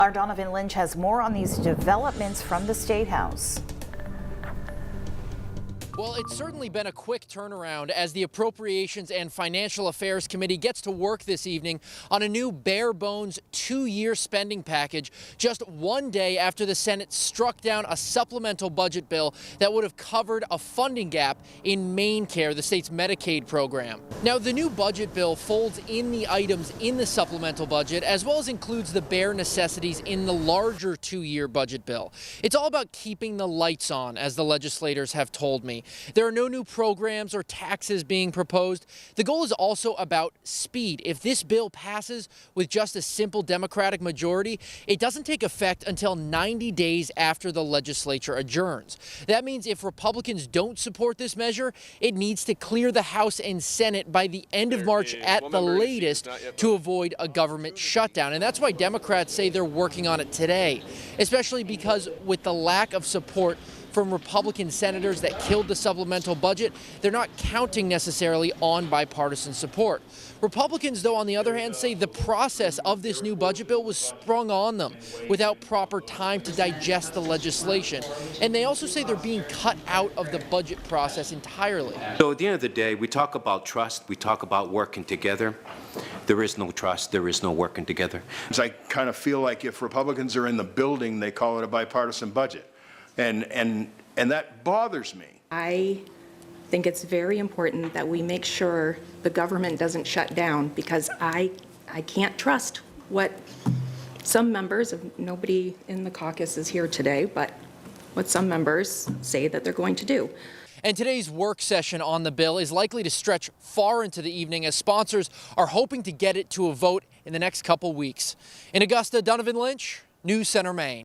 Our Donovan Lynch has more on these developments from the State House. Well, it's certainly been a quick turnaround as the Appropriations and Financial Affairs Committee gets to work this evening on a new bare-bones 2-year spending package just one day after the Senate struck down a supplemental budget bill that would have covered a funding gap in MaineCare, the state's Medicaid program. Now, the new budget bill folds in the items in the supplemental budget as well as includes the bare necessities in the larger 2-year budget bill. It's all about keeping the lights on, as the legislators have told me. There are no new programs or taxes being proposed. The goal is also about speed. If this bill passes with just a simple Democratic majority, it doesn't take effect until 90 days after the legislature adjourns. That means if Republicans don't support this measure, it needs to clear the House and Senate by the end of March at the latest to avoid a government shutdown. And that's why Democrats say they're working on it today, especially because with the lack of support from Republican senators that killed the supplemental budget, they're not counting necessarily on bipartisan support. Republicans, though, on the other hand, say the process of this new budget bill was sprung on them without proper time to digest the legislation. And they also say they're being cut out of the budget process entirely. So at the end of the day, we talk about trust, we talk about working together. There is no trust, there is no working together. I kind of feel like if Republicans are in the building, they call it a bipartisan budget. And that bothers me. I think it's very important that we make sure the government doesn't shut down, because I can't trust what some members of, nobody in the caucus is here today, but what some members say that they're going to do. And today's work session on the bill is likely to stretch far into the evening as sponsors are hoping to get it to a vote in the next couple weeks. In Augusta, Donovan Lynch, News Center, Maine.